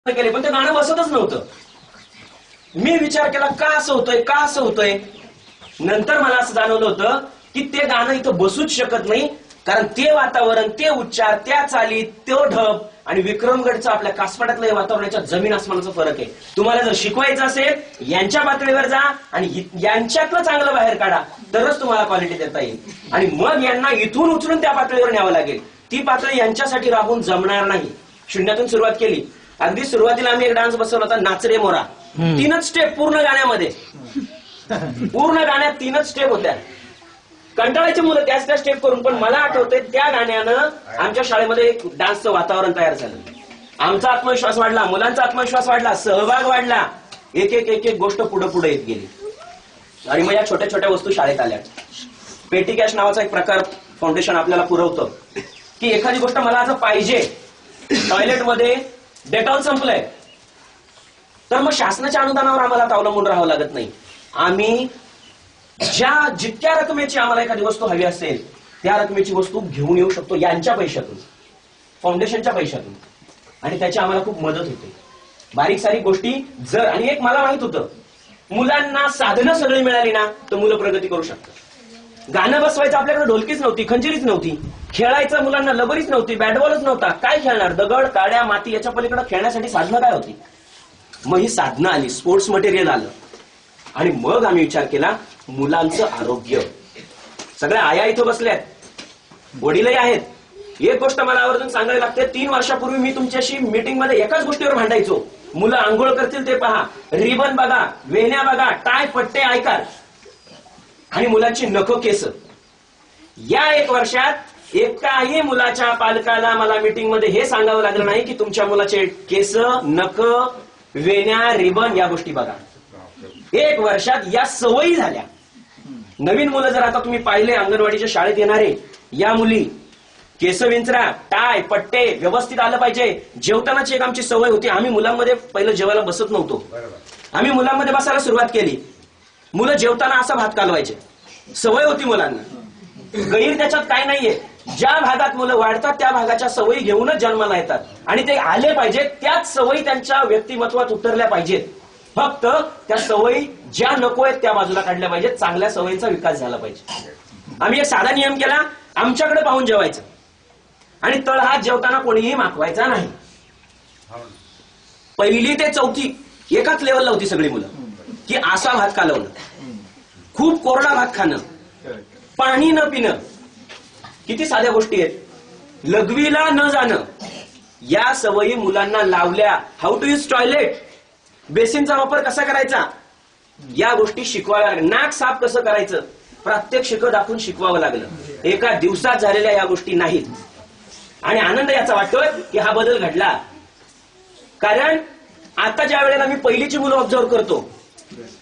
केले पण ते गाणं बसतच नव्हतं. मी विचार केला का असं होतंय, का असं होतंय. नंतर मला असं जाणवलं होतं की ते गाणं इथं बसूच शकत नाही, कारण ते वातावरण, ते उच्चार, त्या चाली, तो ढब आणि विक्रमगडचं आपल्या कासपाड्यातलं हे वातावरणाच्या जमीन आसमानाचा फरक आहे. तुम्हाला जर शिकवायचं असेल यांच्या पातळीवर जा आणि यांच्यातलं चांगलं बाहेर काढा, तरच तुम्हाला क्वालिटी देता येईल. आणि मग यांना इथून उचलून त्या पातळीवर न्यावं लागेल. ती पातळी यांच्यासाठी राहून जमणार नाही. शून्यातून सुरुवात केली. अगदी सुरुवातीला आम्ही एक डान्स बसवला होता, नाच रे मोरा. 3च स्टेप पूर्ण गाण्यामध्ये, पूर्ण गाण्यात 3च स्टेप होत्या. कंटाळायची मुलं त्याच त्या स्टेप करून. पण मला आठवतंय त्या गाण्यानं आमच्या शाळेमध्ये एक डान्सचं वातावरण तयार झालं. आमचा आत्मविश्वास वाढला, मुलांचा आत्मविश्वास वाढला, सहभाग वाढला. एक एक एक एक गोष्ट पुढे पुढे येत गेली. आणि मग या छोट्या छोट्या वस्तू शाळेत आल्या. पेटी कॅश नावाचा एक प्रकार फाउंडेशन आपल्याला पुरवतं की एखादी गोष्ट मला आज पाहिजे, टॉयलेटमध्ये डेटॉल संपलंय, तर मग शासनाच्या अनुदानावर आम्हाला अवलंबून राहावं लागत नाही. आम्ही जितक्या रकमेची आम्हाला एखादी वस्तू हवी असेल त्या रकमेची वस्तू घेऊन येऊ शकतो यांच्या पैशातून, फाउंडेशनच्या पैशातून. आणि त्याची आम्हाला खूप मदत होते. बारीक सारीक गोष्टी जर, आणि एक मला माहित होतं, मुलांना साधनं सगळी मिळाली ना तर मुलं प्रगती करू शकतात. गाणं बसवायचं आपल्याकडे ढोलकीच नव्हती, खंजिरीच नव्हती. खेळायचं मुलांना लगोरीच नव्हती, बॅटबॉलच नव्हता. काय खेळणार? दगड, काड्या, माती, याच्या पलीकडे खेळण्यासाठी साधनं काय होती? मग ही साधनं आली, स्पोर्ट्स मटेरियल आलं. आणि मग आम्ही विचार केला मुलांचं आरोग्य. सगळ्या आया इथं बसल्यात, वडीलही आहेत. एक गोष्ट मला आवर्जून सांगायला लागते, 3 वर्षापूर्वी मी तुमच्याशी मीटिंगमध्ये एकाच गोष्टीवर भांडायचो. मुलं आंघोळ करतील ते पहा, रिबन बघा, वेण्या बघा, टाय पट्टे आयकार, आणि मुलांची नख केस. या 1 वर्षात एकाही मुलाच्या पालकाला मला मीटिंगमध्ये हे सांगावं लागलं नाही की तुमच्या मुलाचे केस, नख, वेण्या, रिबन या गोष्टी बघा. 1 वर्षात या सवयी झाल्या. नवीन मुलं जर आता तुम्ही पाहिले, अंगणवाडीच्या शाळेत येणारे या मुली, केस विंचरा, टाय पट्टे व्यवस्थित आलं पाहिजे. जेवतानाची एक आमची सवय होती, आम्ही मुलांमध्ये पहिलं जेवायला बसत नव्हतो. आम्ही मुलांमध्ये बसायला सुरुवात केली. मुलं जेवताना असा भात कालवायचे, सवय होती मुलांना. गैर त्याच्यात काय नाहीये. ज्या भागात मुलं वाढतात त्या भागाच्या सवयी घेऊनच जन्माला येतात आणि ते आले पाहिजेत. त्याच सवयी त्यांच्या व्यक्तिमत्वात उतरल्या पाहिजेत. फक्त त्या सवयी ज्या नको आहेत त्या बाजूला काढल्या पाहिजेत. चांगल्या सवयींचा विकास झाला पाहिजे. आम्ही एक साधा नियम केला, आमच्याकडे पाहून जेवायचं आणि तळहात जेवताना कोणीही मागवायचा नाही. 1ली ते 4थी एकाच लेवलला होती सगळी मुलं की असा भात कालवणं, खूप कोरडा भात खाणं, पाणी न पिणं. किती साध्या गोष्टी आहेत. लघवीला न जाणं, या सवयी मुलांना लावल्या. हाऊ टू यूज टॉयलेट, बेसिनचा वापर कसा करायचा, या गोष्टी शिकवाव्या लागल्या. नाक साफ कसं करायचं, प्रात्यक्षिक दाखवून शिकवावं लागलं. एका दिवसात झालेल्या या गोष्टी नाहीत. आणि आनंद याचा वाटतोय की हा बदल घडला. कारण आता ज्या वेळेला मी पहिलीची मुलं ऑब्झर्व करतो,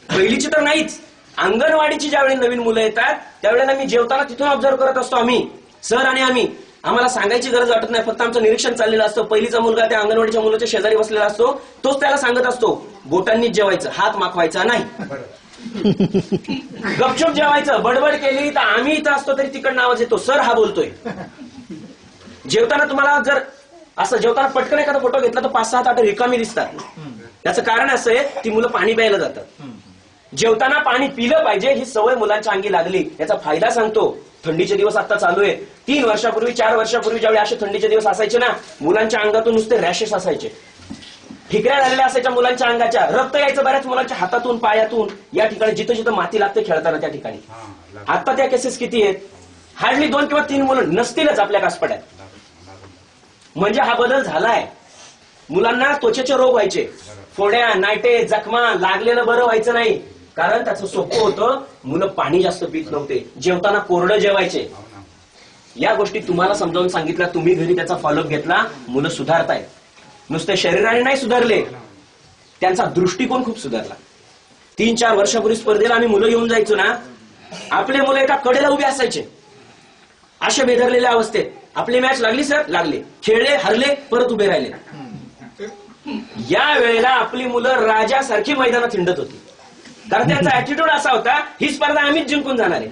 पहिलीची तर नाहीच, अंगणवाडीची ज्यावेळी नवीन मुलं येतात त्यावेळेला मी जेवताना तिथून ऑब्झर्व करत असतो. आम्ही सर आणि आम्हाला सांगायची गरज वाटत नाही, फक्त आमचं निरीक्षण चाललेलं असतं. पहिलीचा मुलगा त्या अंगणवाडीच्या मुलाच्या शेजारी बसलेला असतो, तोच त्याला सांगत असतो बोटांनीच जेवायचं, हात माखवायचा नाही, गपचूप जेवायचं. बडबड केली तर आम्ही इथं असतो तरी तिकडनं आवाज येतो, सर हा बोलतोय. जेवताना तुम्हाला जर असं जेवताना पटकन एखादा फोटो घेतला तर 5-6 ताटं रिकामी दिसतात. त्याचं कारण असं आहे ती मुलं पाणी प्यायला जातात. जेवताना पाणी पिलं पाहिजे ही सवय मुलांच्या अंगी लागली. याचा फायदा सांगतो. थंडीचे दिवस आता चालू आहे. 3 वर्षापूर्वी 4 वर्षापूर्वी ज्यावेळी असे थंडीचे दिवस असायचे ना, मुलांच्या अंगातून नुसते रॅशेस असायचे, ठिकऱ्या झालेल्या असायच्या मुलांच्या अंगाच्या, रक्त यायचं बऱ्याच मुलांच्या हातातून, पायातून, या ठिकाणी जिथं जिथं माती लागते खेळताना त्या ठिकाणी. आता त्या केसेस किती आहेत? हार्डली 2 किंवा 3 मुलं नसतीलच आपल्या कासपड्यात. म्हणजे हा बदल झालाय. मुलांना त्वचेचे रोग व्हायचे, फोड्या, नायटे, जखमा, लागलेलं बरं व्हायचं नाही. कारण त्याचं सोपं होतं, मुलं पाणी जास्त पित नव्हते, जेवताना कोरडं जेवायचे. या गोष्टी तुम्हाला समजावून सांगितल्या, तुम्ही घरी त्याचा फॉलोअप घेतला, मुलं सुधारतायत. नुसते शरीराने नाही सुधारले, त्यांचा दृष्टिकोन खूप सुधारला. 3-4 वर्षापूर्वी स्पर्धेला आम्ही मुलं येऊन जायचो ना, आपले मुलं एका कडेला उभे असायचे, अशा बेधरलेल्या अवस्थेत. आपली मॅच लागली सर, लागले, खेळले, हरले, परत उभे राहिले. या वेळेला आपली मुलं राजासारखी मैदानात हिंडत होती. कारण त्यांचा ऍटिट्यूड असा होता, ही स्पर्धा आम्हीच जिंकून जाणार आहे.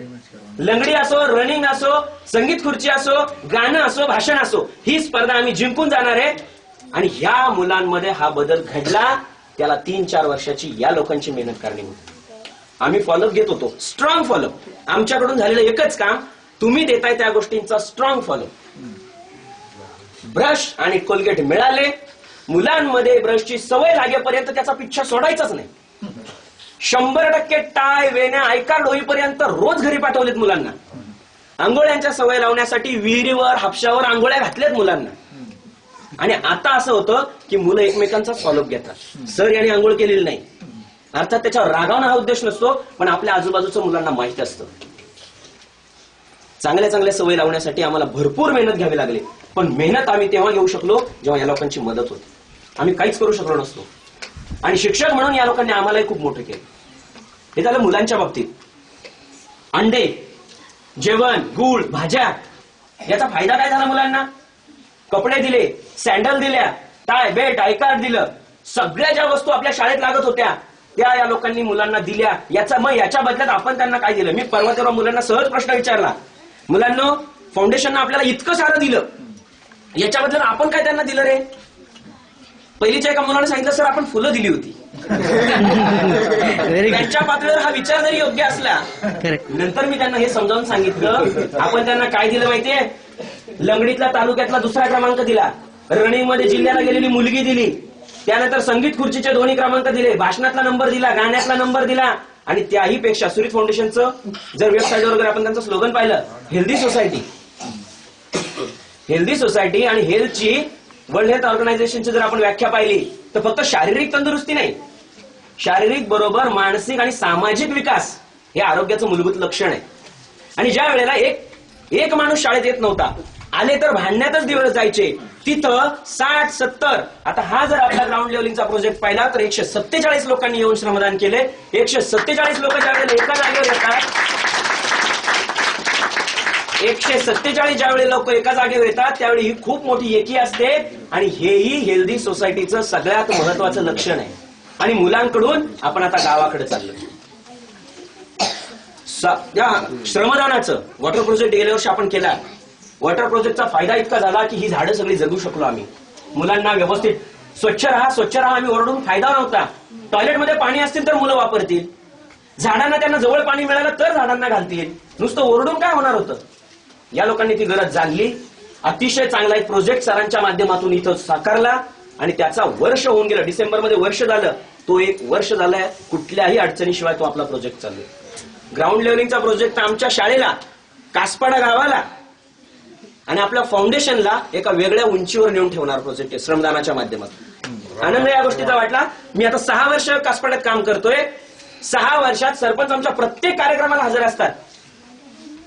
लंगडी असो, रनिंग असो, संगीत खुर्ची असो, गाणं असो, भाषण असो, ही स्पर्धा आम्ही जिंकून जाणार आहे. आणि ह्या मुलांमध्ये हा बदल घडला. त्याला 3-4 वर्षाची या लोकांची मेहनत करणे होती. आम्ही फॉलोअप घेत होतो, स्ट्रॉंग फॉलोअप. आमच्याकडून झालेलं एकच काम, तुम्ही देताय त्या गोष्टींचा स्ट्रॉंग फॉलोअप. ब्रश आणि कोलगेट मिळाले, मुलांमध्ये ब्रशची सवय लागेपर्यंत त्याचा पिच्छा सोडायचाच नाही. 100% टाय वेण्या आयकार्ड होईपर्यंत रोज घरी पाठवलेत मुलांना. आंघोळ्यांच्या सवय लावण्यासाठी विहिरीवर हापशावर आंघोळ्या घातल्यात मुलांना. आणि आता असं होतं की मुलं एकमेकांचा फॉलोअप घेतात. सर यांनी आंघोळ केलेली नाही, अर्थात त्याच्यावर रागावणं हा उद्देश नसतो, पण आपल्या आजूबाजूच्या मुलांना माहिती असतं. चांगल्या चांगल्या सवय लावण्यासाठी आम्हाला भरपूर मेहनत घ्यावी लागली. पण मेहनत आम्ही तेव्हा घेऊ शकलो जेव्हा या लोकांची मदत होती. आम्ही काहीच करू शकलो नसतो. आणि शिक्षक म्हणून या लोकांनी आम्हालाही खूप मोठं केलं. हे झालं मुलांच्या बाबतीत. अंडे, जेवण, गूळ, भाज्या, याचा फायदा काय झाला मुलांना? कपडे दिले, सँडल दिल्या, टाय बेल्ट आयकार्ड दिलं. सगळ्या ज्या वस्तू आपल्या शाळेत लागत होत्या त्या या लोकांनी मुलांना दिल्या. याच्या बदल्यात आपण त्यांना काय दिलं? मी परवा तेव्हा मुलांना सहज प्रश्न विचारला, मुलांना फाउंडेशननं आपल्याला इतकं सारं दिलं, याच्या बदल्यात आपण काय त्यांना दिलं रे? पहिलीच्या एका मुलाने सांगितलं, सर आपण फुलं दिली होती. त्यांच्या पातळीवर हा विचार जरी योग्य असला, नंतर मी त्यांना हे समजावून सांगितलं, आपण त्यांना काय दिलं माहितीये? लंगडीतला तालुक्यातला 2रा क्रमांक दिला, रनिंग मध्ये जिल्ह्याला गेलेली मुलगी दिली, त्यानंतर संगीत खुर्चीचे 2 क्रमांक दिले, भाषणातला नंबर दिला, गाण्यातला नंबर दिला. आणि त्याही पेक्षा सुरीत फाउंडेशनचं जर वेबसाईटवर वगैरे आपण त्यांचं स्लोगन पाहिलं, हेल्दी सोसायटी. हेल्दी सोसायटी आणि हेल्थची वर्ल्ड हेल्थ ऑर्गनायझेशनची जर आपण व्याख्या पाहिली तर फक्त शारीरिक तंदुरुस्ती नाही, शारीरिक बरोबर मानसिक आणि सामाजिक विकास हे आरोग्याचं मूलभूत लक्षण आहे. आणि ज्या वेळेला एक माणूस शाळेत येत नव्हता, आले तर भांडण्यातच दिवस जायचे, तिथं 60-70, आता हा जर आपला ग्राउंड लेवलिंगचा प्रोजेक्ट पाहिला तर 147 लोकांनी येऊन श्रमदान केले. 147 लोक ज्या वेळेला एका जागेवर येतात, 147 ज्यावेळी लोक एका जागेवर येतात त्यावेळी ही खूप मोठी एकी असते. आणि हेही हेल्दी सोसायटीचं सगळ्यात महत्वाचं लक्षण आहे. आणि मुलांकडून आपण आता गावाकडे चाललो. श्रमदानाचं वॉटर प्रोजेक्ट गेल्या वर्षी आपण केला. वॉटर प्रोजेक्टचा फायदा इतका झाला की ही झाडं सगळी जगू शकलो आम्ही. मुलांना व्यवस्थित स्वच्छ राहा आम्ही ओरडून फायदा नव्हता. टॉयलेटमध्ये पाणी असतील तर मुलं वापरतील, झाडांना त्यांना जवळ पाणी मिळालं तर झाडांना घालतील, नुसतं ओरडून काय होणार होतं? या लोकांनी ती गरज जाणली. अतिशय चांगला एक प्रोजेक्ट सरांच्या माध्यमातून इथं साकारला आणि त्याचा वर्ष होऊन गेलं. डिसेंबरमध्ये वर्ष झालं. तो 1 वर्ष झालाय, कुठल्याही अडचणीशिवाय तो आपला प्रोजेक्ट चालू आहे. ग्राउंड लेवलिंगचा प्रोजेक्ट आमच्या शाळेला, कासपाडा गावाला आणि आपल्या फाउंडेशनला एका वेगळ्या उंचीवर नेऊन ठेवणार प्रोजेक्ट आहे श्रमदानाच्या माध्यमातून. आनंद या गोष्टीचा वाटला. मी आता 6 वर्ष कासपाड्यात काम करतोय. 6 वर्षात सरपंच आमच्या प्रत्येक कार्यक्रमाला हजर असतात,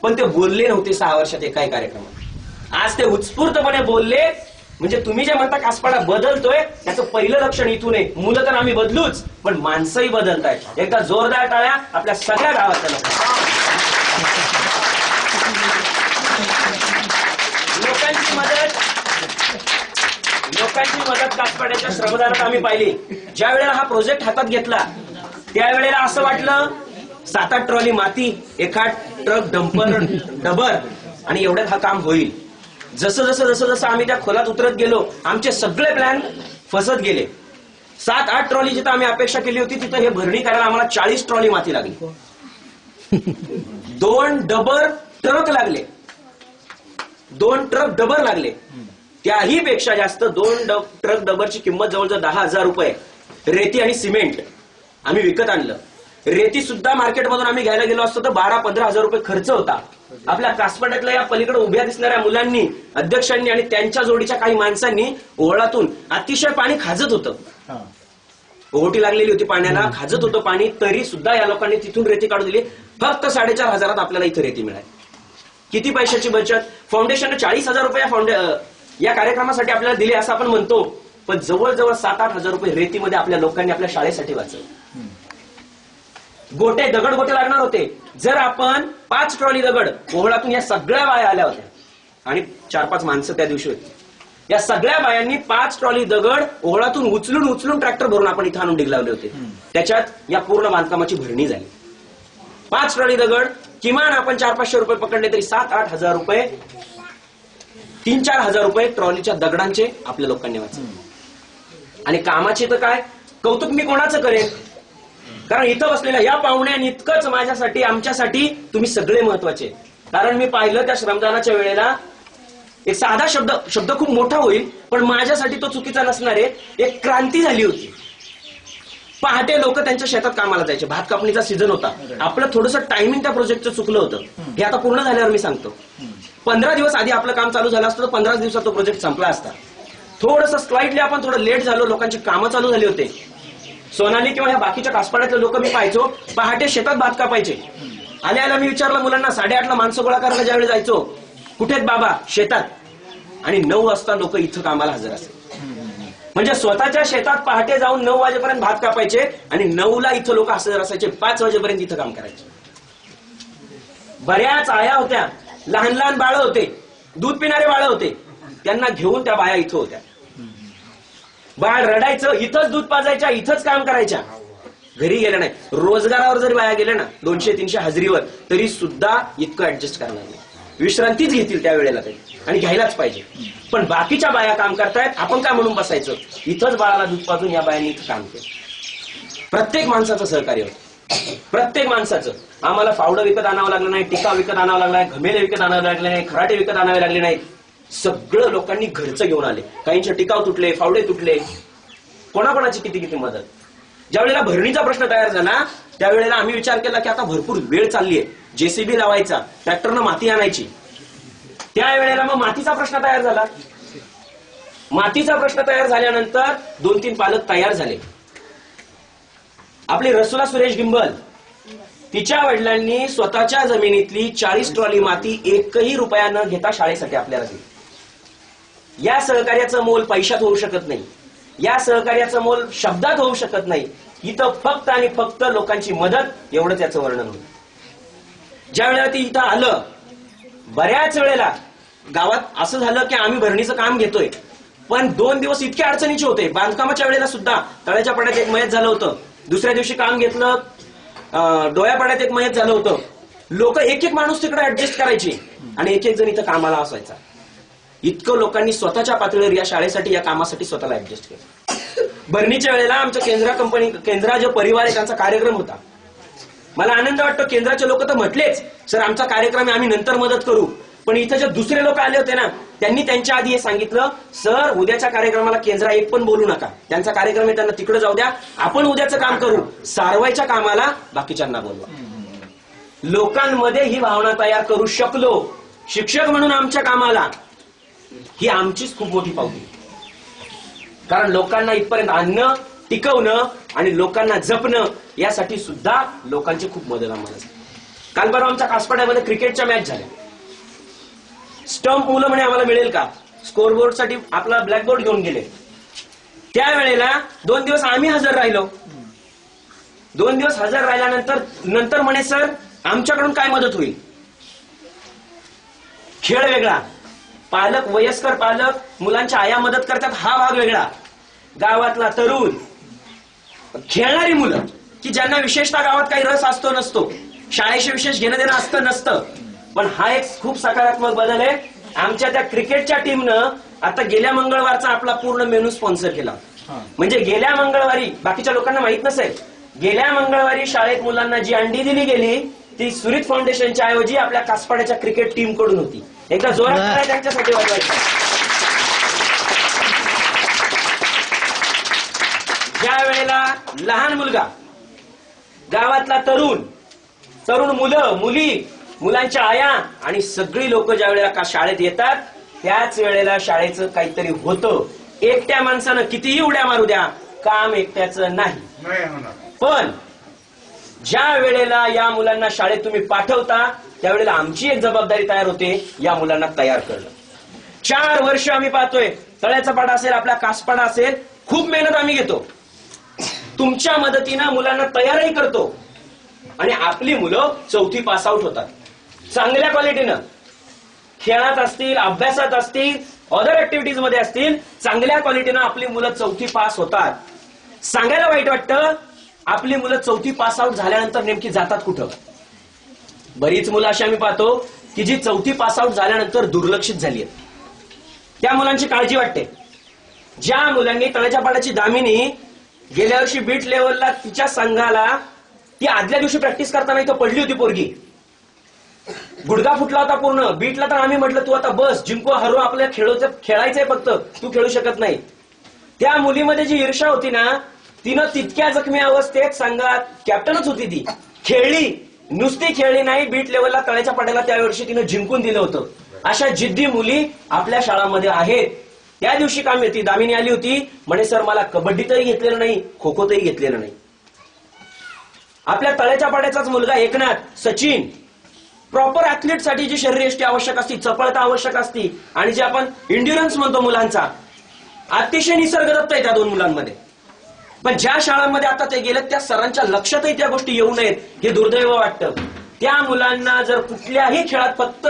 पण ते बोलले नव्हते 6 वर्षात एकाही कार्यक्रमात. आज ते उत्स्फूर्तपणे बोलले. म्हणजे तुम्ही जे म्हणता कासपाडा बदलतोय त्याचं पहिलं लक्षण इथून आहे. मुलं तर आम्ही बदलूच, पण माणसंही बदलतायत. एकदा जोरदार टाळ्या आपल्या सगळ्या गावाच्या लोकांची मदत कासपाड्याच्या श्रमदानात आम्ही पाहिली. ज्या वेळेला हा प्रोजेक्ट हातात घेतला त्यावेळेला असं वाटलं 7-8 ट्रॉली माती, 1-8 ट्रक डबर आणि एवढ्यात हा काम होईल. जसं आम्ही त्या खोलात उतरत गेलो आमचे सगळे प्लॅन फसत गेले. 7-8 ट्रॉली जिथं आम्ही अपेक्षा केली होती तिथं हे भरणी करायला आम्हाला 40 ट्रॉली माती लागली. 2 डबर ट्रक लागले, 2 ट्रक डबर लागले. त्याही पेक्षा जास्त 2 ट्रक डबरची किंमत जवळजवळ 10,000 रुपये. रेती आणि सिमेंट आम्ही विकत आणलं. रेती सुद्धा मार्केटमधून आम्ही घ्यायला गेलो असतो तर 12-15 हजार रुपये खर्च होता. आपल्या कासपाड्यातल्या या पलीकडे उभ्या दिसणाऱ्या मुलांनी, अध्यक्षांनी आणि त्यांच्या जोडीच्या काही माणसांनी ओहळातून अतिशय पाणी खाजत होतं. ओहोटी लागलेली होती पाण्याला, खाजत होतं पाणी, तरी सुद्धा या लोकांनी तिथून रेती काढून दिली. फक्त 4,500 आपल्याला इथं रेती मिळाली. किती पैशाची बचत! फाउंडेशनने 40,000 रुपये या कार्यक्रमासाठी आपल्याला दिले असं आपण म्हणतो, पण जवळजवळ 7-8 हजार रुपये रेतीमध्ये आपल्या लोकांनी आपल्या शाळेसाठी वाचवले. दगड गोटे लागणार होते. जर आपण 5 ट्रॉली दगड, ओहळातून या सगळ्या बाया आल्या होत्या आणि 4-5 माणसं त्या दिवशी होती. या सगळ्या बायांनी 5 ट्रॉली दगड ओहळातून उचलून ट्रॅक्टर भरून आपण इथं आणून डिगलावले होते. त्याच्यात या पूर्ण बांधकामाची भरणी झाली. 5 ट्रॉली दगड, किमान आपण 400-500 रुपये पकडले तरी 7-8 हजार रुपये, 3-4 हजार रुपये ट्रॉलीच्या दगडांचे आपल्या लोकांनी वाचले. आणि कामाची तर काय कौतुक मी कोणाचं करेन, कारण इथं बसलेल्या या पाहुण्यांनी इतकंच माझ्यासाठी आमच्यासाठी तुम्ही सगळे महत्वाचे. कारण मी पाहिलं त्या श्रमदानाच्या वेळेला एक साधा शब्द खूप मोठा होईल पण माझ्यासाठी तो चुकीचा नसणार आहे. एक क्रांती झाली होती. पहाटे लोक त्यांच्या शेतात कामाला जायचे. भात कापणीचा सीझन होता. आपलं थोडंसं टायमिंग त्या प्रोजेक्टचं चुकलं होतं. हे आता पूर्ण झाल्यावर मी सांगतो. 15 दिवस आधी आपलं काम चालू झालं असतं तर 15 दिवसात तो प्रोजेक्ट संपला असता. थोडंसं स्लाइटली आपण थोडं लेट झालो. लोकांची कामं चालू झाली होते. सोनाली किंवा ह्या बाकीच्या कासपाड्यातले लोक मी पाहायचो पहाटे शेतात भात कापायचे. आल्या मी विचारलं मुलांना 8:30ला माणसं गोळा करायला ज्यावेळी जायचो कुठेत बाबा शेतात, आणि 9 वाजता लोक इथं कामाला हजर असेल. म्हणजे स्वतःच्या शेतात पहाटे जाऊन 9 वाजेपर्यंत भात कापायचे आणि 9ला इथं लोक हजर असायचे. 5 वाजेपर्यंत इथं काम करायचे. बऱ्याच आया होत्या, लहान लहान बाळ होते, दूध पिणारे बाळ होते, त्यांना घेऊन त्या बाया इथं होत्या. बाळ रडायचं, इथंच दूध पाजायच्या, इथंच काम करायच्या, घरी गेल्या नाही. रोजगारावर जरी बाया गेल्या ना 200-300 हजेरीवर तरी सुद्धा इतकं ऍडजस्ट करणार नाही. विश्रांतीच घेतील त्यावेळेला तरी, आणि घ्यायलाच पाहिजे. पण बाकीच्या बाया काम करतायत, आपण काय म्हणून बसायचं. इथंच बाळाला दूध पाजून या बायांनी इथं काम केलं. प्रत्येक माणसाचं सहकार्य होतं. प्रत्येक माणसाचं. आम्हाला फावडं विकत आणावं लागलं नाही, टिका विकत आणावं लागला नाही, घमेले विकत आणावे लागले नाही, खराटे विकत आणावे लागले नाहीत. सगळं लोकांनी घरचं घेऊन आले. काहींचे टिकाव तुटले, फावडे तुटले, कोणाकोणाची किती किती मदत. ज्या वेळेला भरणीचा प्रश्न तयार झाला त्यावेळेला आम्ही विचार केला की आता भरपूर वेळ चालली आहे, जेसीबी लावायचा, ट्रॅक्टरनं माती आणायची. त्यावेळेला मग मातीचा प्रश्न तयार झाला. मातीचा प्रश्न तयार झाल्यानंतर 2-3 पालक तयार झाले. आपली रसुला सुरेश गिंबल, तिच्या वडिलांनी स्वतःच्या जमिनीतली 40 ट्रॉली माती 1ही रुपया न घेता शाळेसाठी आपल्याला दिली. या सहकार्याचं मोल पैशात होऊ शकत नाही. या सहकार्याचं मोल शब्दात होऊ शकत नाही. इथं फक्त आणि फक्त लोकांची मदत, एवढंच याचं वर्णन होतं. ज्या वेळेला ती इथं आलं, बऱ्याच वेळेला गावात असं झालं की आम्ही भरणीचं काम घेतोय पण 2 दिवस इतके अडचणीचे होते. बांधकामाच्या वेळेला सुद्धा तळ्याच्या पाड्यात एक मयत झालं होतं. दुसऱ्या दिवशी काम घेतलं, डोळ्यापाड्यात एक मयत झालं होतं. लोक एक माणूस तिकडे ऍडजस्ट करायची आणि एक जण इथं कामाला असायचा. इतकं लोकांनी स्वतःच्या पातळीवर या शाळेसाठी, या कामासाठी स्वतःला ऍडजस्ट केलं. भरणीच्या वेळेला आमच्या केंद्रा जो परिवार आहे त्यांचा कार्यक्रम होता. मला आनंद वाटतो, केंद्राचे लोक तर म्हटलेच सर आमचा कार्यक्रम आहे, आम्ही नंतर मदत करू. पण इथं जे दुसरे लोक आले होते ना त्यांनी त्यांच्या आधी हे सांगितलं, सर उद्याच्या कार्यक्रमाला केंद्र एक पण बोलू नका, त्यांचा कार्यक्रम आहे त्यांना तिकडे जाऊ द्या, आपण उद्याचं काम करू, सारवायच्या कामाला बाकीच्यांना बोलवा. लोकांमध्ये ही भावना तयार करू शकलो. शिक्षक म्हणून आमच्या कामाला ही आमचीच खूप मोठी पावती. कारण लोकांना इथपर्यंत आणणं, टिकवणं आणि लोकांना जपणं यासाठी सुद्धा लोकांची खूप मदत आम्हाला झाली. काल परवा आमच्या कासपाड्यामध्ये क्रिकेटच्या मॅच झाल्या. स्टंप मुलं म्हणे आम्हाला मिळेल का, स्कोरबोर्ड साठी आपला ब्लॅकबोर्ड घेऊन गेले. त्यावेळेला 2 दिवस आम्ही हजर राहिलो. 2 दिवस हजर राहिल्यानंतर म्हणे सर आमच्याकडून काय मदत होईल. खेळ वेगळा, पालक, वयस्कर पालक, मुलांच्या आया मदत करतात हा भाग वेगळा. गावातला तरुण, खेळणारी मुलं की ज्यांना विशेषतः गावात काही रस असतो नसतो, शाळेशी विशेष घेणं देणं असतं नसतं. पण हा एक खूप सकारात्मक बदल आहे. आमच्या त्या क्रिकेटच्या टीमनं आता गेल्या मंगळवारचा आपला पूर्ण मेनू स्पॉन्सर केला. म्हणजे गेल्या मंगळवारी, बाकीच्या लोकांना माहित नसेल, गेल्या मंगळवारी शाळेत मुलांना जी अंडी दिली गेली ती सुरित फाउंडेशनच्या ऐवजी आपल्या कासपाड्याच्या क्रिकेट टीम कडून होती. एकदा जोरात त्यांच्यासाठी वाजवायचं. ज्या वेळेला लहान मुलगा, गावातला तरुण मुलं, मुली, मुलांच्या आया आणि सगळी लोक ज्या वेळेला शाळेत येतात त्याच वेळेला शाळेचं काहीतरी होतं. एकट्या माणसानं कितीही उड्या मारू द्या, काम एकट्याचं नाही. पण ज्या वेळेला या मुलांना शाळेत तुम्ही पाठवता त्यावेळेला आमची एक जबाबदारी तयार होते, या मुलांना तयार करणं. 4 वर्ष आम्ही पाहतोय, तळ्याचा पाडा असेल, आपला कासपाडा असेल, खूप मेहनत आम्ही घेतो. तुमच्या मदतीनं मुलांना तयारही करतो आणि आपली मुलं 4थी पास आउट होतात चांगल्या क्वालिटीनं. खेळात असतील, अभ्यासात असतील, अदर ऍक्टिव्हिटीज मध्ये असतील, चांगल्या क्वालिटीनं आपली मुलं 4थी पास होतात. सांगायला वाईट वाटतं, आपली मुलं 4थी पास आउट झाल्यानंतर नेमकी जातात कुठं. बरीच मुलं अशी आम्ही पाहतो की जी 4थी पास आउट झाल्यानंतर दुर्लक्षित झाली आहेत. त्या मुलांची काळजी वाटते. ज्या मुलांनी तळ्याच्या पाड्याची दामिनी गेल्या वर्षी बीट लेवलला तिच्या संघाला ती आदल्या दिवशी प्रॅक्टिस करताना इथं पडली होती पोरगी, गुडघा फुटला होता पूर्ण. बीटला तर आम्ही म्हटलं तू आता बस, जिंको हरो आपल्याला खेळायचंय फक्त, तू खेळू शकत नाही. त्या मुलीमध्ये जी ईर्षा होती ना, तिनं तितक्या जखमी अवस्थेत संघात कॅप्टनच होती, ती खेळली, नुसती खेळली नाही, बीट लेवलला तळ्याच्या पाड्याला त्या वर्षी तिनं जिंकून दिलं होतं. अशा जिद्दी मुली आपल्या शाळांमध्ये आहेत. त्या दिवशी काम येते, दामिनी आली होती, म्हणे सर मला कबड्डीतही घेतलेलं नाही, खो खोतही घेतलेलं नाही. आपल्या तळ्याच्या पाड्याचाच मुलगा एकनाथ, सचिन, प्रॉपर ऍथलीट साठी जी शरीरयष्टी आवश्यक असती, चपळता आवश्यक असती आणि जे आपण इंड्युरन्स म्हणतो मुलांचा, अतिशय निसर्गदत्त आहे त्या दोन मुलांमध्ये. पण ज्या शाळांमध्ये आता ते गेलेत त्या सरांच्या लक्षातही त्या गोष्टी येऊ नयेत, हे दुर्दैव वाटतं. त्या मुलांना जर कुठल्याही खेळात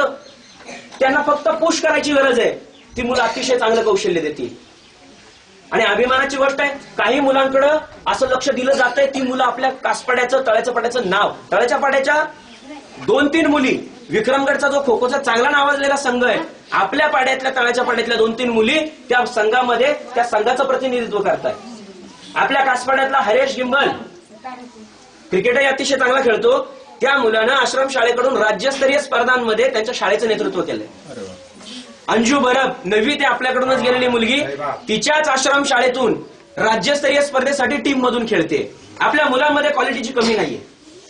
त्यांना फक्त पुश करायची गरज आहे, ती मुलं अतिशय चांगलं कौशल्य देतील. आणि अभिमानाची गोष्ट आहे, काही मुलांकडं असं लक्ष दिलं जातंय, ती मुलं आपल्या कासपाड्याचं तळ्याच्या पाड्याचं नाव, तळ्याच्या पाड्याच्या 2-3 मुली, विक्रमगडचा जो खो खोचा चांगला नावाजलेला संघ आहे, आपल्या पाड्यातल्या तळ्याच्या पाड्यातल्या 2-3 मुली त्या संघामध्ये त्या संघाचं प्रतिनिधित्व करतायत. आपल्या कासपाड्यातला हरेश गिंबल क्रिकेटही अतिशय चांगला खेळतो, त्या मुलानं आश्रम शाळेकडून राज्यस्तरीय स्पर्धांमध्ये त्यांच्या शाळेचं नेतृत्व केलंय. अंजू बरब 9वी ते आपल्याकडूनच गेलेली मुलगी, तिच्याच आश्रम शाळेतून राज्यस्तरीय स्पर्धेसाठी टीम मधून खेळते. आपल्या मुलांमध्ये क्वालिटीची कमी नाहीये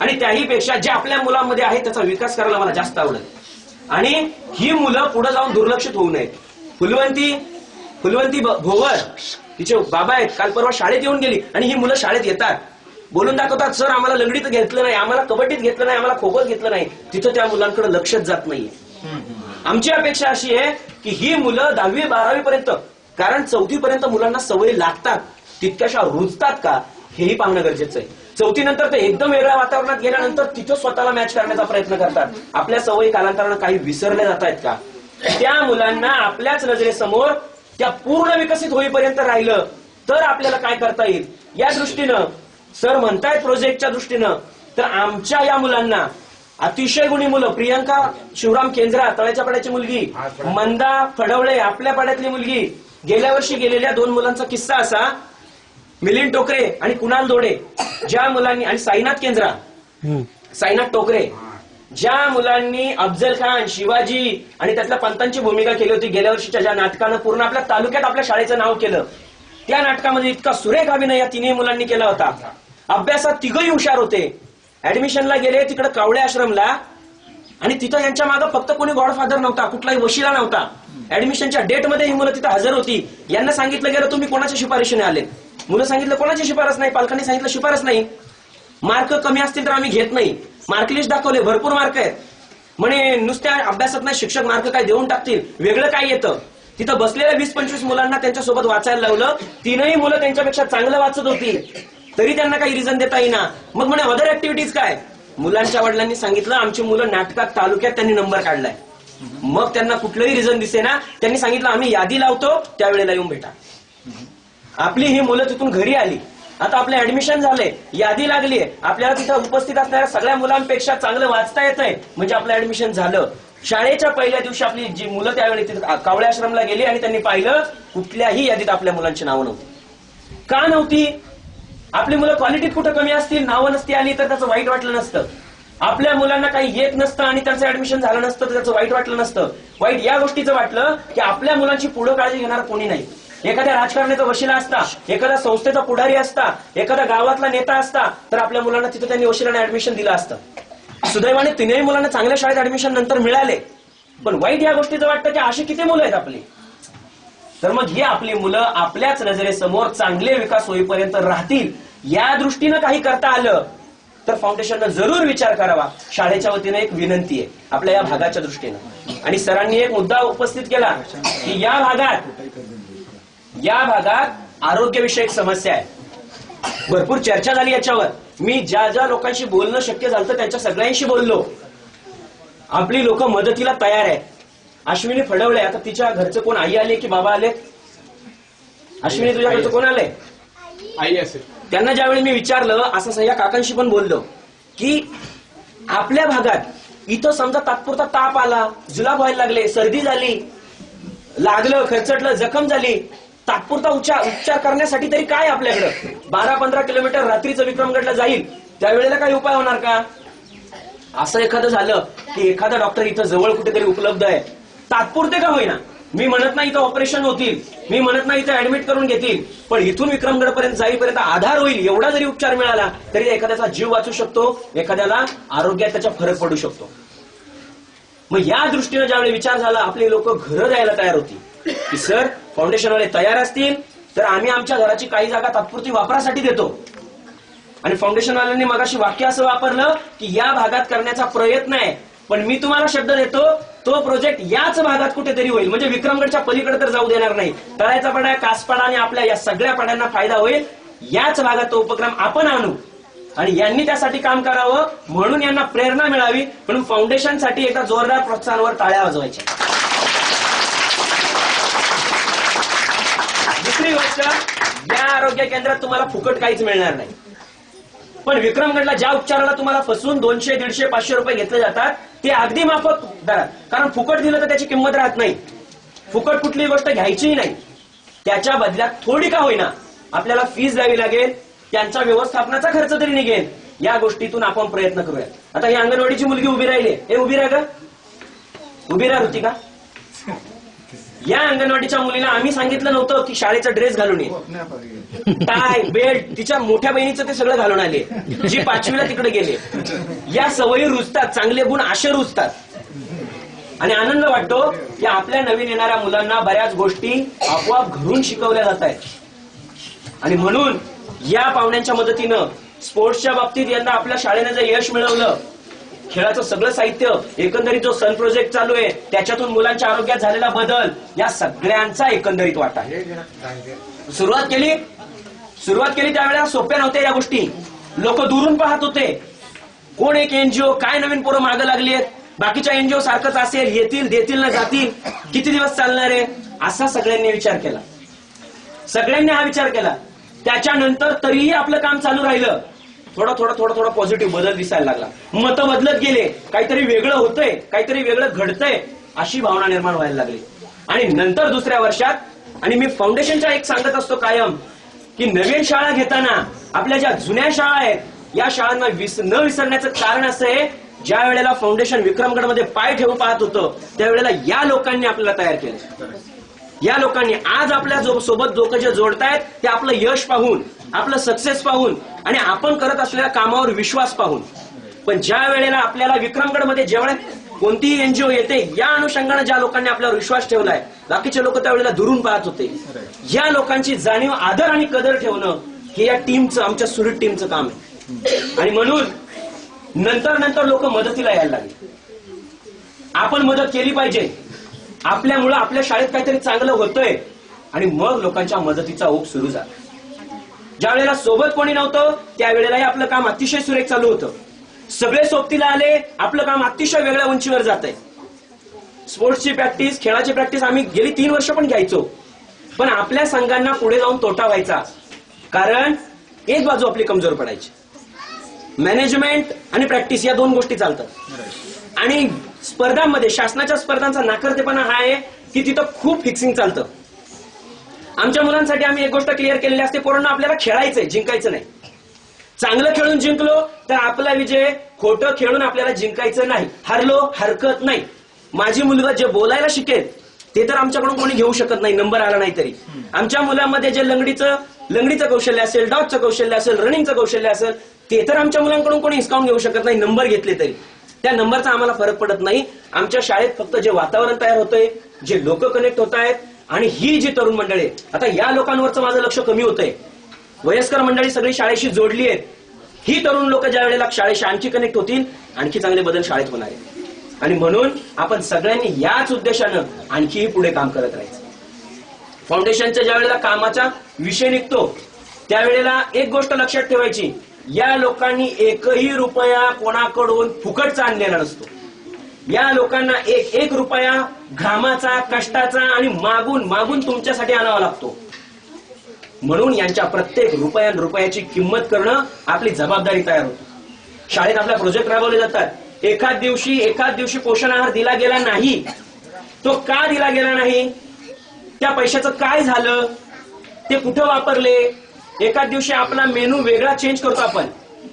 आणि त्याही पेक्षा जे आपल्या मुलांमध्ये आहे त्याचा विकास करायला मला जास्त आवडेल. आणि ही मुलं पुढे जाऊन दुर्लक्षित होऊ नयेत. फुलवंती भोवर, तिचे बाबा आहेत, काल परवा शाळेत येऊन गेली आणि ही मुलं शाळेत येतात, बोलून दाखवतात सर आम्हाला लंगडीत घेतलं नाही, आम्हाला कबड्डीत घेतलं नाही, आम्हाला खो खोत घेतलं नाही. तिथं त्या मुलांकडे लक्षच जात नाहीये. आमची अपेक्षा अशी आहे की ही मुलं 10वी-12वी पर्यंत, कारण 4थी पर्यंत मुलांना सवयी लागतात, तितक्याशा रुजतात का हेही पाहणं गरजेचं आहे. 4थी नंतर ते एकदम वेगळ्या वातावरणात गेल्यानंतर तिथं स्वतःला मॅच करण्याचा प्रयत्न करतात. आपल्या सवयी कालांतरानं काही विसरल्या जात आहेत का? त्या मुलांना आपल्याच नजरेसमोर त्या पूर्ण विकसित होईपर्यंत राहिलं तर आपल्याला काय करता येईल या दृष्टीनं सर म्हणतायत प्रोजेक्टच्या दृष्टीनं, तर आमच्या या मुलांना अतिशय गुणी मुलं, प्रियंका शिवराम केंद्रा तळ्याच्या पाड्याची मुलगी, मंदा फडवळे आपल्या पाड्यातली मुलगी, गेल्या वर्षी गेलेल्या 2 मुलांचा किस्सा असा, मिलिंद टोकरे आणि कुणाल दोडे, ज्या मुलांनी, आणि साईनाथ टोकरे, ज्या मुलांनी अफजल खान, शिवाजी आणि त्यातल्या पंतांची भूमिका केली होती गेल्या वर्षीच्या ज्या नाटकानं पूर्ण आपल्या तालुक्यात आपल्या शाळेचं नाव केलं, त्या नाटकामध्ये इतका सुरेख अभिनय या 3ही मुलांनी केला होता. अभ्यासात तिघही हुशार होते. ऍडमिशनला गेले तिकडे कावळे आश्रमला आणि तिथं यांच्या मागे फक्त कोणी गॉडफादर नव्हता, कुठलाही वशिला नव्हता. ऍडमिशनच्या डेटमध्ये ही मुलं तिथं हजर होती. यांना सांगितलं गेलं तुम्ही कोणाच्या शिफारशीने आले? मुलं सांगितलं कोणाची शिफारस नाही, पालकांनी सांगितलं शिफारस नाही, मार्क कमी असतील तर आम्ही घेत नाही. मार्क लिस्ट दाखवले, भरपूर मार्क आहेत म्हणे, नुसत्या अभ्यासात नाही शिक्षक मार्क काय देऊन टाकतील, वेगळं काय येतं. तिथं बसलेल्या 20-25 मुलांना त्यांच्यासोबत वाचायला लावलं. 3ही मुलं त्यांच्यापेक्षा चांगलं वाचत होती, तरी त्यांना काही रिझन देता येईना. मग म्हणे अदर ऍक्टिव्हिटीज काय? मुलांच्या वडिलांनी सांगितलं आमची मुलं नाटकात तालुक्यात त्यांनी नंबर काढलाय. मग त्यांना कुठलंही रिझन दिसेना, त्यांनी सांगितलं आम्ही यादी लावतो त्यावेळेला येऊन भेटा. आपली ही मुलं तिथून घरी आली, आता आपलं ऍडमिशन झालंय, यादी लागलीय, आपल्याला तिथं उपस्थित असणाऱ्या सगळ्या मुलांपेक्षा चांगलं वाचता येतंय, म्हणजे आपलं ऍडमिशन झालं. शाळेच्या पहिल्या दिवशी आपली जी मुलं त्यावेळी तिथं कावळे आश्रमला गेली आणि त्यांनी पाहिलं कुठल्याही यादीत आपल्या मुलांची नावं नव्हती. का नव्हती? आपली मुलं क्वालिटीत कुठं कमी असतील, नावं नसती आली तर त्याचं वाईट वाटलं नसतं. आपल्या मुलांना काही येत नसतं आणि त्यांचं ऍडमिशन झालं नसतं तर त्याचं वाईट वाटलं नसतं. वाईट या गोष्टीचं वाटलं की आपल्या मुलांची पुढं काळजी घेणार कोणी नाही. एखाद्या राजकारणाचा वशिला असता, एखाद्या संस्थेचा पुढारी असता, एखाद्या गावातला नेता असता तर आपल्या मुलांना तिथं त्यांनी वशिलाने ऍडमिशन दिलं असतं. सुदैवाने 3ही मुलांना चांगल्या शाळेत ऍडमिशन नंतर मिळाले. पण वाईट या गोष्टीचं वाटतं की अशी किती मुलं आहेत आपली. तर मग ही आपली मुलं आपल्याच नजरेसमोर चांगले विकास होईपर्यंत राहतील या दृष्टीनं काही करता आलं तर फाउंडेशननं जरूर विचार करावा. शाळेच्या वतीनं एक विनंती आहे आपल्या या भागाच्या दृष्टीनं. आणि सरांनी एक मुद्दा उपस्थित केला की या भागात आरोग्यविषयक समस्या आहे. भरपूर चर्चा झाली याच्यावर. मी ज्या लोकांशी बोलणं शक्य झालं त्यांच्या सगळ्यांशी बोललो. आपली लोक मदतीला तयार आहेत. अश्विनी फडवळे, आता तिच्या घरचं कोण, आई आले की बाबा आले? अश्विनी तुझ्या घरचं कोण आलंय? आई असेल. त्यांना ज्यावेळी मी विचारलं, असं सह्या काकांशी पण बोललो की आपल्या भागात इथं समजा तात्पुरता ताप आला, जुलाब व्हायला लागले, सर्दी झाली, लागलं, खरचटलं, जखम झाली, तात्पुरता उपचार करण्यासाठी तरी काय आपल्याकडं 12-15 किलोमीटर रात्रीचं विक्रमगडला जाईल, त्यावेळेला काही उपाय होणार का? असं एखादं झालं की एखादा डॉक्टर इथं जवळ कुठेतरी उपलब्ध आहे, तात्पुरते का होईना, मी म्हणत नाही इथं ऑपरेशन होतील, मी म्हणत नाही इथं ऍडमिट करून घेतील, पण इथून विक्रमगड पर्यंत जाईपर्यंत आधार होईल एवढा जरी उपचार मिळाला तरी एखाद्याचा जीव वाचू शकतो, एखाद्याला आरोग्यात त्याचा फरक पडू शकतो. मग या दृष्टीने ज्यावेळी विचार झाला, आपली लोक घरं द्यायला तयार होती की सर फाउंडेशनवाले तयार असतील तर आम्ही आमच्या घराची काही जागा तात्पुरती वापरासाठी देतो. आणि फाउंडेशनवाल्यांनी मगाशी वाक्य असं वापरलं की या भागात करण्याचा प्रयत्न आहे, पण मी तुम्हाला शब्द देतो तो प्रोजेक्ट याच भागात कुठेतरी होईल, म्हणजे विक्रमगडच्या पलीकडे तर जाऊ देणार नाही. तळायचा पडा, कासपाडा आणि आपल्या या सगळ्या पाड्यांना फायदा होईल, याच भागात तो उपक्रम आपण आणू आणि यांनी त्यासाठी काम करावं म्हणून यांना प्रेरणा मिळावी, म्हणून फाउंडेशनसाठी एकदा जोरदार प्रोत्साहनावर टाळ्या वाजवायच्या. दुसरी गोष्ट, या आरोग्य केंद्रात तुम्हाला फुकट काहीच मिळणार नाही, पण विक्रमगडला ज्या उपचाराला तुम्हाला फसवून 200, 150, 500 रुपये घेतले जातात ते अगदी माफक दरात, कारण फुकट दिलं तर त्याची किंमत राहत नाही. फुकट कुठली गोष्ट घ्यायचीही नाही, त्याच्या बदल्यात थोडी का होईना आपल्याला फीस द्यावी लागेल, त्यांचा व्यवस्थापनाचा खर्च तरी निघेल. या गोष्टीतून आपण प्रयत्न करूया. आता ही अंगणवाडीची मुलगी उभी राहिली, हे उभी राहा का, उभी राहा होती का? या अंगणवाडीच्या मुलीला आम्ही सांगितलं नव्हतं की शाळेचा ड्रेस घालून ये, टाय बेल्ट, तिच्या मोठ्या बहिणीचं ते सगळं घालून आले, जी 5वीला तिकडे गेले. या सवयी रुजतात, चांगले गुण असे रुजतात आणि आनंद वाटतो की आपल्या नवीन येणाऱ्या मुलांना बऱ्याच गोष्टी आपोआप घरून शिकवल्या जात आहेत. आणि म्हणून या पाहुण्यांच्या मदतीनं स्पोर्ट्सच्या बाबतीत यंदा आपल्या शाळेनं जे यश मिळवलं, खेळाचं सगळं साहित्य, एकंदरीत जो सन प्रोजेक्ट चालू आहे त्याच्यातून मुलांच्या आरोग्यात झालेला बदल, या सगळ्यांचा एकंदरीत वाटा आहे. सुरुवात केली त्यावेळेला सोप्या नव्हत्या या गोष्टी, लोक दुरून पाहत होते, कोण एक एनजीओ, काय नवीन पोरं मागं लागली आहेत, बाकीच्या एनजीओ सारखंच असेल, येतील देतील ना जातील, किती दिवस चालणार आहे, असा सगळ्यांनी विचार केला. सगळ्यांनी हा विचार केला. त्याच्यानंतर तरीही आपलं काम चालू राहिलं. थोडा पॉझिटिव्ह बदल दिसायला लागला, मतं बदलत गेले, काहीतरी वेगळं होतंय, काहीतरी वेगळं घडतंय अशी भावना निर्माण व्हायला लागली. आणि नंतर दुसऱ्या वर्षात, आणि मी फाउंडेशनच्या एक सांगत असतो कायम की नवीन शाळा घेताना आपल्या ज्या जुन्या शाळा आहेत या शाळांना न विसरण्याचं कारण असं आहे, ज्या वेळेला फाउंडेशन विक्रमगडमध्ये पाय ठेवून पाहत होतं त्यावेळेला या लोकांनी आपल्याला तयार केलं. या लोकांनी आज आपल्या सोबत लोक जे जोडतायत ते आपलं यश पाहून, आपलं सक्सेस पाहून आणि आपण करत असलेल्या कामावर विश्वास पाहून. पण ज्या वेळेला आपल्याला विक्रमगडमध्ये जेवढे कोणतीही एनजीओ येते या अनुषंगाने ज्या लोकांनी आपल्यावर विश्वास ठेवलाय, बाकीचे लोक त्यावेळेला दुरून पाहत होते. या लोकांची जाणीव, आदर आणि कदर ठेवणं हे या टीमचं, आमच्या सुरत टीमचं काम आहे. आणि म्हणून नंतर लोक मदतीला यायला लागले. आपण मदत केली पाहिजे, आपल्यामुळं आपल्या शाळेत काहीतरी चांगलं होतंय आणि मग लोकांच्या मदतीचा ओघ सुरू झाला. ज्या वेळेला सोबत कोणी नव्हतं त्यावेळेलाही आपलं काम अतिशय सुरेख चालू होतं. सगळे सोबतीला आले, आपलं काम अतिशय वेगळ्या उंचीवर जात आहे. स्पोर्ट्सची प्रॅक्टिस, खेळाची प्रॅक्टिस आम्ही गेली 3 वर्ष पण घ्यायचो, पण आपल्या संघांना पुढे जाऊन तोटा व्हायचा, कारण एक बाजू आपली कमजोर पडायची. मॅनेजमेंट आणि प्रॅक्टिस या 2 गोष्टी चालतात. आणि स्पर्धांमध्ये, शासनाच्या स्पर्धांचा नाकर्तेपणा हा आहे की तिथं खूप फिक्सिंग चालतं. आमच्या मुलांसाठी आम्ही एक गोष्ट क्लिअर केलेली असते, पोरांना आपल्याला खेळायचंय, जिंकायचं नाही. चांगलं खेळून जिंकलो तर आपला विजय, खोटं खेळून आपल्याला जिंकायचं नाही. हरलो हरकत नाही. माझी मुलगा जे बोलायला शिकेल ते तर आमच्याकडून कोणी घेऊ शकत नाही, नंबर आला नाही तरी. आमच्या मुलांमध्ये जे लंगडीचं कौशल्य असेल, डॉटचं कौशल्य असेल, रनिंगचं कौशल्य असेल, ते तर आमच्या मुलांकडून कोणी हिसकावून घेऊ शकत नाही, नंबर घेतले तरी. त्या नंबरचा आम्हाला फरक पडत नाही. आमच्या शाळेत फक्त जे वातावरण तयार होतंय, जे लोक कनेक्ट होत आहेत, आणि ही जी तरुण मंडळी, आता या लोकांवरचं माझं लक्ष कमी होतंय. वयस्कर मंडळी सगळी शाळेशी जोडली आहेत. ही तरुण लोक ज्या वेळेला शाळेशी आणखी कनेक्ट होतील, आणखी चांगले बदल शाळेत होणार आहे. आणि म्हणून आपण सगळ्यांनी याच उद्देशानं आणखीही पुढे काम करत राहायचं. फाउंडेशनच्या ज्या वेळेला कामाचा विषय निघतो त्यावेळेला एक गोष्ट लक्षात ठेवायची, या लोकांनी एकही रुपया कोणाकडून फुकटचा आणलेला नसतो. या लोकांना एक रुपया घामाचा, कष्टाचा आणि मागून तुमच्यासाठी आणावा लागतो. म्हणून यांच्या प्रत्येक रुपयाची किंमत करणं आपली जबाबदारी तयार होते. शाळेत आपल्या प्रोजेक्ट राबवले जातात. एखाद दिवशी पोषण आहार दिला गेला नाही, तो का दिला गेला नाही, त्या पैशाचं काय झालं, ते कुठं वापरले. एकाच दिवशी आपला मेनू वेगळा चेंज करतो आपण,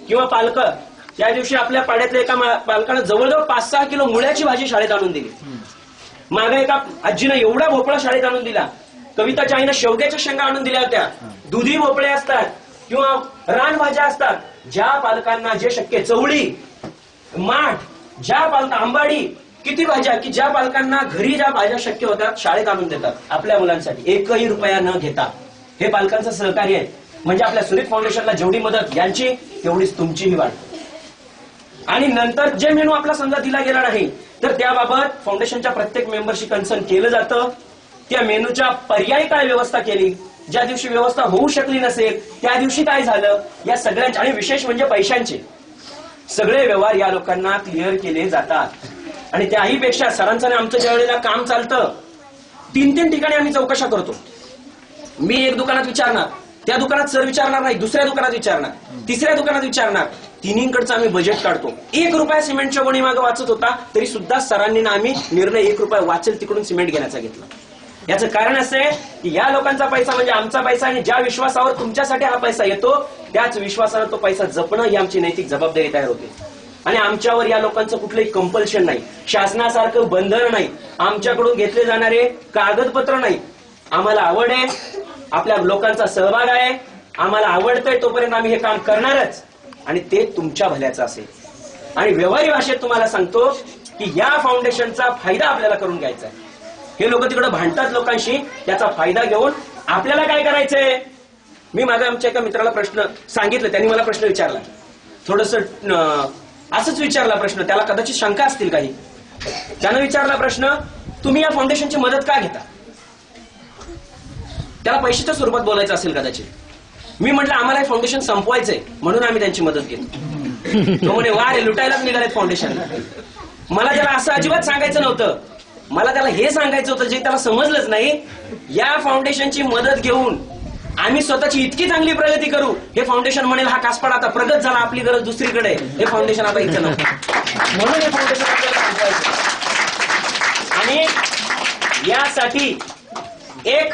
किंवा पालक त्या दिवशी आपल्या पाड्यातल्या एका पालकानं जवळजवळ 5-6 किलो मुळ्याची भाजी शाळेत आणून दिली. मागे एका आजीनं एवढा भोपळा शाळेत आणून दिला. कविताच्या आईनं शेवग्याच्या शेंगा आणून दिल्या होत्या. दुधी भोपळे असतात किंवा रानभाज्या असतात. ज्या पालकांना जे शक्य, चवळी, माठ, ज्या पालका, आंबाडी, किती भाज्या की ज्या पालकांना घरी ज्या भाज्या शक्य होतात शाळेत आणून देतात आपल्या मुलांसाठी, 1ही रुपया न घेता. हे पालकांचं सहकार्य आहे. म्हणजे आपल्या सुरेख फाउंडेशनला जेवढी मदत यांची तेवढीच तुमचीही वाढ. आणि नंतर जे मेनू आपला समजा दिला गेला नाही तर त्याबाबत फाउंडेशनच्या प्रत्येक मेंबरशी कन्सर्न केलं जातं. त्या मेनूच्या पर्यायी काय व्यवस्था केली, ज्या दिवशी व्यवस्था होऊ शकली नसेल त्या दिवशी काय झालं, या सगळ्यांचे, आणि विशेष म्हणजे पैशांचे सगळे व्यवहार या लोकांना क्लिअर केले जातात. आणि त्याही पेक्षा सरांचं आमचं ज्या वेळेला काम चालतं 3-3 ठिकाणी आम्ही चौकशा करतो. मी एक दुकानात विचारणार, त्या दुकानात सर विचारणार नाही, दुसऱ्या दुकानात विचारणार, तिसऱ्या दुकानात विचारणार. तिन्हीकडचं आम्ही बजेट काढतो. 1 रुपया सिमेंटच्या गोणी मागे वाचत होता तरी सुद्धा सरांनी ना आम्ही निर्णय 1 रुपया वाचेल तिकडून सिमेंट घेण्याचा घेतला. याचं कारण असं आहे की या लोकांचा पैसा म्हणजे आमचा पैसा, आणि ज्या विश्वासावर तुमच्यासाठी हा पैसा येतो त्याच विश्वासावर तो पैसा जपणं ही आमची नैतिक जबाबदारी तयार होते. आणि आमच्यावर या लोकांचं कुठलंही कंपल्शन नाही, शासनासारखं बंधन नाही, आमच्याकडून घेतले जाणारे कागदपत्र नाही. आम्हाला आवड आहे, आपल्या लोकांचा सहभाग आहे, आम्हाला आवडतंय तोपर्यंत आम्ही हे काम करणारच, आणि ते तुमच्या भल्याचं असेल. आणि व्यवहारी भाषेत तुम्हाला सांगतो की या फाउंडेशनचा फायदा आपल्याला करून घ्यायचा आहे. हे लोक तिकडे भांडतात लोकांशी, त्याचा फायदा घेऊन आपल्याला काय करायचंय. मी माझ्या आमच्या एका मित्राला प्रश्न सांगितलं, त्यांनी मला प्रश्न विचारला, थोडस असंच विचारला प्रश्न, त्याला कदाचित शंका असतील काही. त्यानं विचारला प्रश्न, तुम्ही या फाउंडेशनची मदत का घेता. त्याला पैशाच्या स्वरूपात बोलायचं असेल कदाचित. मी म्हटलं आम्हाला हे फाउंडेशन संपवायचंय म्हणून आम्ही त्यांची मदत घेतो. तो म्हणे वा रे, लुटायलाच निघालेत फाउंडेशन. मला त्याला असं अजिबात सांगायचं नव्हतं. मला त्याला हे सांगायचं होतं जे त्याला समजलंच नाही, या फाउंडेशनची मदत घेऊन आम्ही स्वतःची इतकी चांगली प्रगती करू, हे फाउंडेशन म्हणेल हा कासपाड आता प्रगत झाला, आपली गरज दुसरीकडे, हे फाउंडेशन आता इथं नव्हतं. म्हणून हे फाउंडेशन आपल्याला संपवायचं. आणि यासाठी एक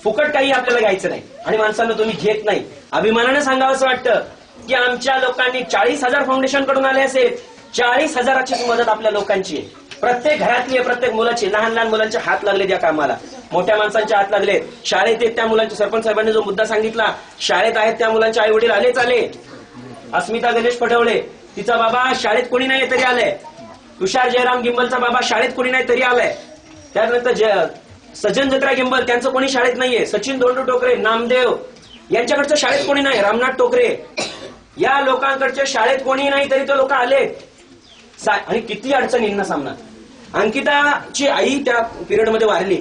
फुकट काही आपल्याला घ्यायचं नाही, आणि माणसांना तुम्ही घेत नाही. अभिमानानं सांगावं असं वाटतं की आमच्या लोकांनी 40,000 फाउंडेशन कडून आले असेल, 40,000ची मदत आपल्या लोकांची आहे. प्रत्येक घरातली, प्रत्येक मुलाची, लहान लहान मुलांचे हात लागले त्या कामाला, मोठ्या माणसांचे हात लागले. शाळेत आहेत त्या मुलांचे, सरपंच साहेबांनी जो मुद्दा सांगितला, शाळेत आहेत त्या मुलांचे आई वडील आलेच आले. अस्मिता गणेश पटवळे, तिचा बाबा शाळेत कोणी नाही तरी आलंय. तुषार जयराम गिंबलचा बाबा शाळेत कोणी नाही तरी आलाय. त्यानंतर सज्जन जत्रा गिंबल, त्यांचं कोणी शाळेत नाहीये. सचिन दोंडू टोकरे, नामदेव यांच्याकडचं शाळेत कोणी नाही. रामनाथ टोकरे, या लोकांकडचे शाळेत कोणी नाही तरी ते लोक आले. आणि किती अडचणींना सामना. अंकिताची आई त्या पिरियडमध्ये वारली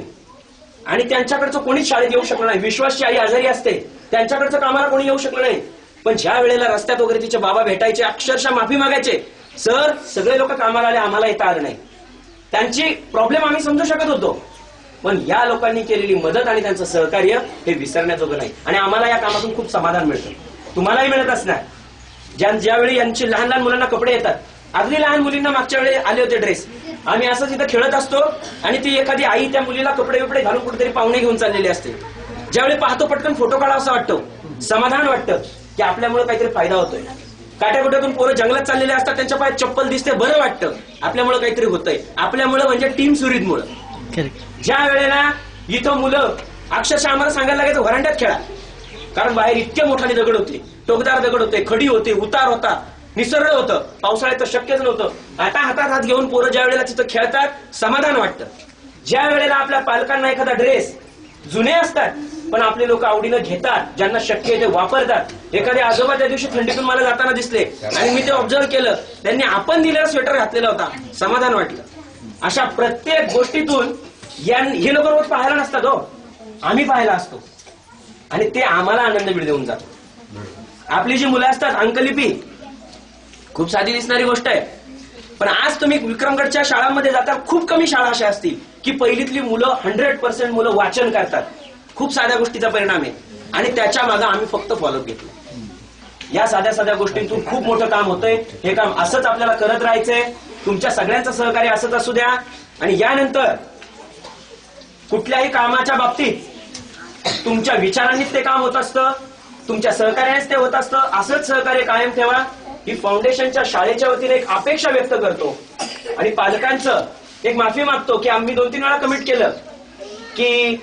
आणि त्यांच्याकडचं कोणीच शाळेत येऊ शकलं नाही. विश्वासची आई आजारी असते, त्यांच्याकडचं कामाला कोणी येऊ शकलं नाही. पण ज्या वेळेला रस्त्यात वगैरे तिचे बाबा भेटायचे, अक्षरशः माफी मागायचे, सर सगळे लोक कामाला आले, आम्हाला येता आलं नाही. त्यांची प्रॉब्लेम आम्ही समजू शकत होतो, पण या लोकांनी केलेली मदत आणि त्यांचं सहकार्य हे विसरण्याजोगं नाही. आणि आम्हाला या कामातून खूप समाधान मिळतं, तुम्हालाही मिळत असणार. ज्यावेळी यांची लहान लहान मुलांना कपडे येतात, अगदी लहान मुलींना मागच्या वेळी आले होते ड्रेस, आम्ही असंच इथं खेळत असतो आणि ती एखादी आई त्या मुलीला कपडे बिपडे घालून कुठेतरी पाहुणे घेऊन चाललेली असते. ज्यावेळी पाहतो पटकन फोटो काढा असं वाटतं, समाधान वाटतं की आपल्यामुळे काहीतरी फायदा होतोय. काट्याकुट्यातून पोरं जंगलात चाललेले असतात, त्यांच्या पायात चप्पल दिसते, बरं वाटतं, आपल्यामुळे काहीतरी होतंय. आपल्यामुळे म्हणजे टीम सुरीतमुळे. ज्या वेळेला इथं मुलं अक्षरशः आम्हाला सांगायला लागायचं व्हरांड्यात खेळा, कारण बाहेर इतके मोठाले दगड होते, टोकदार दगड होते, खडी होते, उतार होता, निसर्ग होतं. पावसाळ्यात तर शक्यच नव्हतं. आता हातात हात घेऊन पोरं ज्या वेळेला तिथं खेळतात समाधान वाटतं. ज्या वेळेला आपल्या पालकांना एखादा ड्रेस जुने असतात पण आपले लोक आवडीनं घेतात, ज्यांना शक्य आहे ते वापरतात. एखादे आजोबा त्या दिवशी थंडीतून मला जाताना दिसले आणि मी ते ऑब्झर्व केलं, त्यांनी आपण दिलेला स्वेटर घातलेला होता, समाधान वाटलं. अशा प्रत्येक गोष्टीतून हे लोक रोज पाहायला नसतात हो, आम्ही पाहायला असतो आणि ते आम्हाला आनंद देऊन जातो. आपली जी मुलं असतात, अंकलिपी खूप साधी दिसणारी गोष्ट आहे, पण आज तुम्ही विक्रमगडच्या शाळांमध्ये जाता, खूप कमी शाळा अशा असतील की पहिलीतली मुलं 100% मुलं वाचन करतात. खूप साध्या गोष्टीचा परिणाम आहे आणि त्याच्या मागे आम्ही फक्त फॉलोअप घेतलं. या साध्या साध्या गोष्टींतून खूप मोठं काम होतंय. हे काम असंच आपल्याला करत राहायचंय. तुमच्या सगळ्यांचं सहकार्य असंच असू द्या. आणि यानंतर कुठल्याही कामाच्या बाबतीत तुमच्या विचारांनीच ते काम होत असतं, तुमच्या सहकार्यानेच ते होत असतं. असंच सहकार्य कायम ठेवा ही फाउंडेशनच्या शाळेच्या वतीने एक अपेक्षा व्यक्त करतो. आणि पालकांचं एक माफी मागतो की आम्ही 2-3 वेळा कमिट केलं की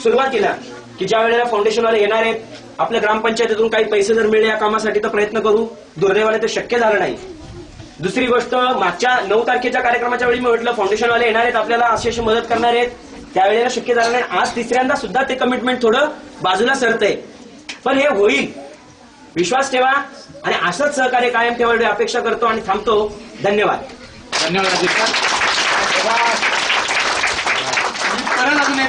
सुरुवातीला की ज्या वेळेला फाउंडेशनवाले येणार आहेत, आपल्या ग्रामपंचायतीतून काही पैसे जर मिळले या कामासाठी तर प्रयत्न करू. दुर्दैवाने ते शक्य झालं नाही. दुसरी गोष्ट, मागच्या 9 तारखेच्या कार्यक्रमाच्या वेळी मी म्हटलं फाउंडेशनवाले येणार आहेत, आपल्याला अशी मदत करणार आहेत, त्यावेळेला शक्य झालं नाही. आज तिसऱ्यांदा सुद्धा ते कमिटमेंट थोडं बाजूला सरतंय, पण हे होईल. विश्वास ठेवा आणि असंच सहकार्य कायम ठेवा एवढी अपेक्षा करतो आणि थांबतो. धन्यवाद. धन्यवाद अजित सर.